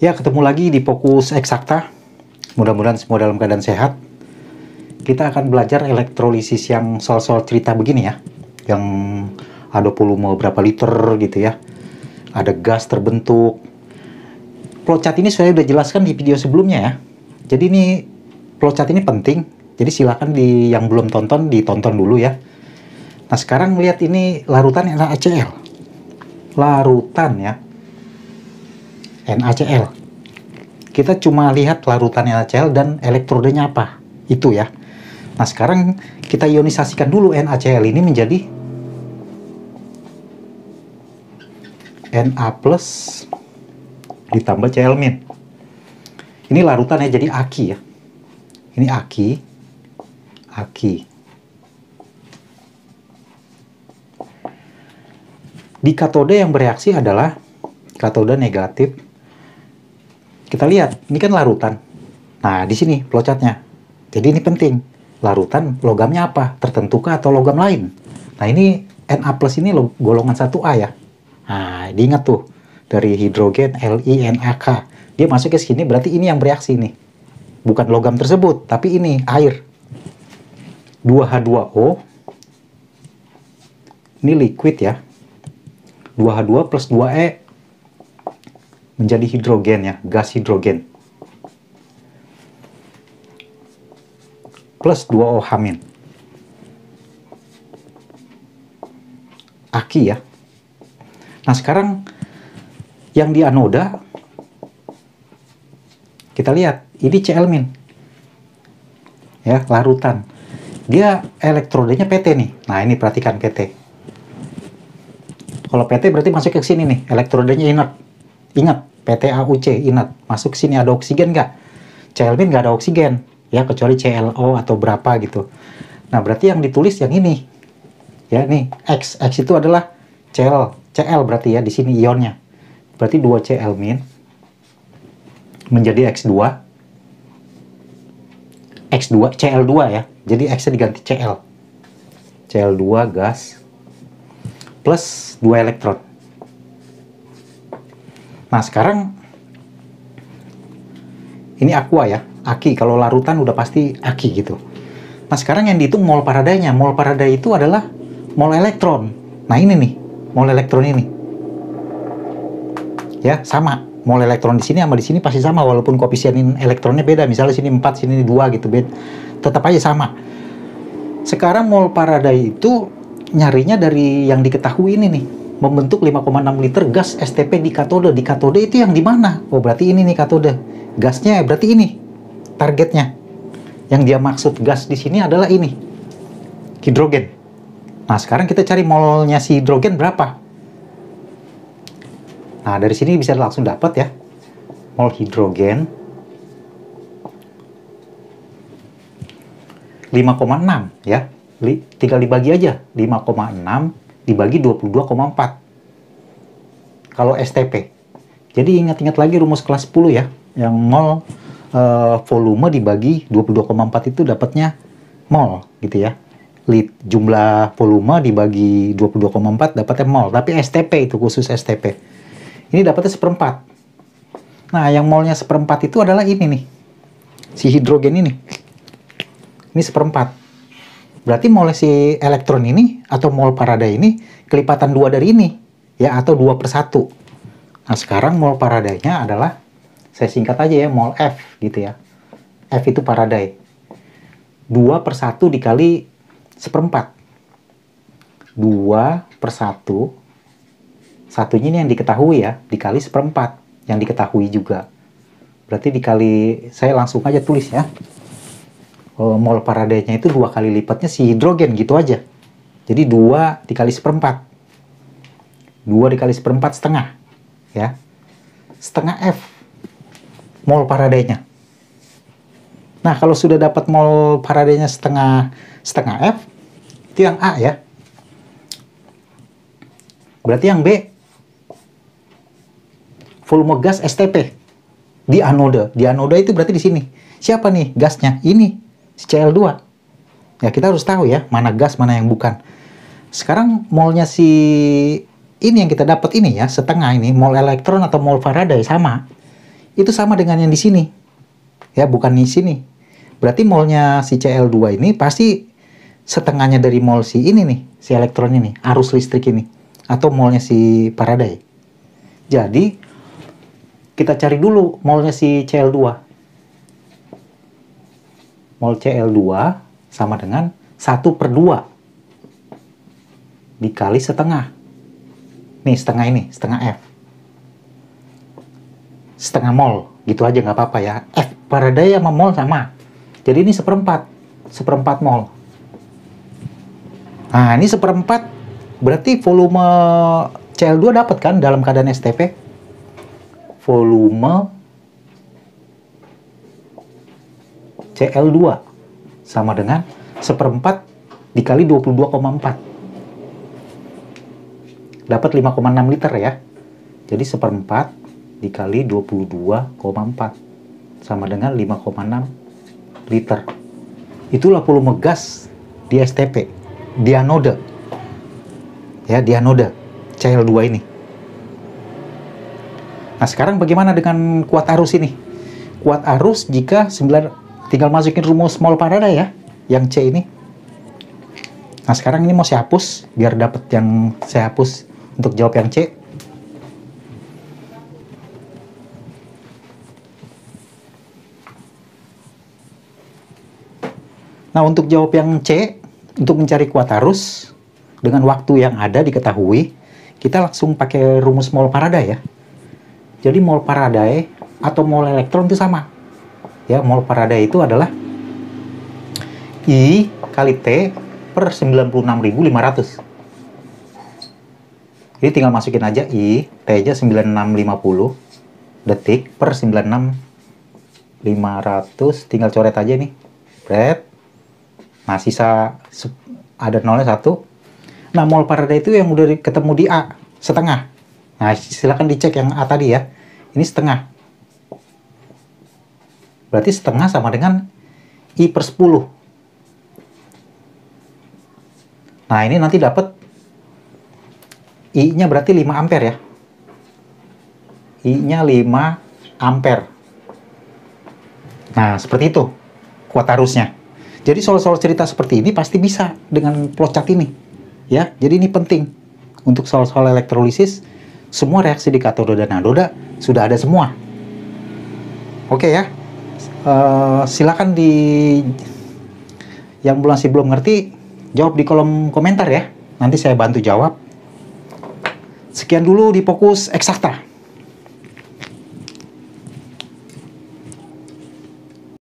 Ya, ketemu lagi di Fokus Eksakta. Mudah-mudahan semua dalam keadaan sehat. Kita akan belajar elektrolisis yang soal-soal cerita begini ya. Yang ada volume berapa liter gitu ya. Ada gas terbentuk. Flowchart ini saya udah jelaskan di video sebelumnya ya. Jadi ini flowchart ini penting. Jadi silakan yang belum tonton ditonton dulu ya. Nah, sekarang lihat ini larutan NaCl. Larutan ya. NaCl. Kita cuma lihat larutan NaCl dan elektrodenya apa. Itu ya. Nah, sekarang kita ionisasikan dulu NaCl ini menjadi Na plus ditambah Cl min. Ini larutan ya, jadi aki ya. Ini aki. Di katode yang bereaksi adalah katode negatif. Kita lihat, ini kan larutan. Nah, di sini flowchartnya. Jadi ini penting. Larutan logamnya apa? Tertentukah atau logam lain? Nah, ini Na plus ini golongan 1A ya. Nah, diingat tuh. Dari hidrogen LiNaK. Dia masuk ke sini, berarti ini yang bereaksi nih. Bukan logam tersebut, tapi ini air. 2H2O. Ini liquid ya. 2H2 plus 2E menjadi hidrogen ya, gas hidrogen. Plus 2OH min. Aki ya. Nah, sekarang yang di anoda kita lihat, ini Cl min. Ya, larutan. Dia elektrodenya PT nih. Nah, ini perhatikan PT. Kalau PT berarti masuk ke sini nih, elektrodenya inert. Ingat, PTAUC inert. Masuk ke sini ada oksigen nggak? Cl min nggak ada oksigen, ya kecuali ClO atau berapa gitu. Nah, berarti yang ditulis yang ini. Ya, nih X. X itu adalah Cl berarti ya di sini ionnya. Berarti 2 Cl min menjadi X2. X2 Cl2 ya. Jadi X-nya diganti Cl. Cl2 gas plus 2 elektron. Nah, sekarang ini aqua ya, aki. Kalau larutan udah pasti aki gitu. Nah, sekarang yang dihitung mol paradainya. Mol paradai itu adalah mol elektron. Nah, ini nih, mol elektron ini. Ya, sama. Mol elektron di sini sama di sini pasti sama, walaupun koefisien elektronnya beda. Misalnya sini 4, sini 2 gitu, beda. Tetap aja sama. Sekarang mol paradai itu nyarinya dari yang diketahui ini nih. Membentuk 5,6 liter gas STP di katode. Di katode itu yang di mana? Oh, berarti ini nih katode. Gasnya berarti ini targetnya. Yang dia maksud gas di sini adalah ini. Hidrogen. Nah, sekarang kita cari molnya si hidrogen berapa? Nah, dari sini bisa langsung dapat ya. Mol hidrogen 5,6 ya. Tinggal dibagi aja. 5,6 dibagi 22,4 kalau STP. Jadi ingat-ingat lagi rumus kelas 10 ya, yang mol volume dibagi 22,4 itu dapatnya mol gitu ya. Jumlah volume dibagi 22,4 dapatnya mol, tapi STP itu khusus STP. Ini dapatnya 1/4. Nah, yang molnya 1/4 itu adalah ini nih, si hidrogen ini. Ini 1/4. Berarti mol si elektron ini atau mol paradai ini kelipatan 2 dari ini ya, atau 2/1. Nah, sekarang mol paradainya adalah, saya singkat aja ya, mol F gitu ya. F itu paradai. 2/1 dikali 1/4. 2/1. Satunya ini yang diketahui ya, dikali 1/4 yang diketahui juga. Berarti dikali, saya langsung aja tulis ya. Mol paradainya itu 2 kali lipatnya si hidrogen gitu aja. Jadi 2 dikali 1/4. 2 dikali 1/4 setengah. Ya. Setengah F. Mol paradainya. Nah, kalau sudah dapat mol paradainya setengah F, itu yang A ya. Berarti yang B, volume gas STP di anoda. Di anoda itu berarti di sini. Siapa nih gasnya? Ini. Si Cl2. Ya, kita harus tahu ya, mana gas, mana yang bukan. Sekarang molnya si ini yang kita dapat ini ya, setengah ini, mol elektron atau mol Faraday sama. itu sama dengan yang di sini. Ya, bukan di sini. Berarti molnya si Cl2 ini pasti setengahnya dari mol si ini nih, si elektron ini, arus listrik ini. Atau molnya si Faraday. Jadi, kita cari dulu molnya si Cl2. Mol Cl2 sama dengan 1/2 dikali setengah. Nih, setengah ini, setengah F. Setengah mol, gitu aja nggak apa-apa ya. F Faraday sama mol sama. Jadi ini 1/4, 1/4 mol. Nah, ini 1/4, berarti volume Cl2 dapat kan dalam keadaan STP? Volume Cl2 sama dengan 1/4 dikali 22,4. Dapat 5,6 liter ya. Jadi 1/4 dikali 22,4 sama dengan 5,6 liter. Itulah volume gas di STP, di anode. Ya, di anode Cl2 ini. Nah, sekarang bagaimana dengan kuat arus ini? Kuat arus jika tinggal masukin rumus mol Faraday ya, yang C ini. Nah, sekarang ini mau saya hapus biar dapat yang saya hapus untuk jawab yang C. Nah, untuk jawab yang C, untuk mencari kuat arus dengan waktu yang ada diketahui, kita langsung pakai rumus mol Faraday ya. Jadi mol Faraday atau mol elektron itu sama. Ya, mol Faraday itu adalah I kali T per 96.500. Jadi tinggal masukin aja I, T aja 9650 detik per 96.500, tinggal coret aja nih. Red. Nah, sisa ada nolnya 1. Nah, mol Faraday itu yang udah ketemu di A, setengah. Nah, silakan dicek yang A tadi ya. Ini setengah. Berarti setengah sama dengan I per 10. Nah, ini nanti dapat I-nya berarti 5 ampere ya. I-nya 5 ampere. Nah, seperti itu kuat arusnya. Jadi soal-soal cerita seperti ini pasti bisa dengan flowchart ini. Ya, jadi ini penting. Untuk soal-soal elektrolisis, semua reaksi di katode dan anoda sudah ada semua. Oke ya. Silakan yang masih belum ngerti, jawab di kolom komentar ya. Nanti saya bantu jawab. Sekian dulu di Fokus Eksakta.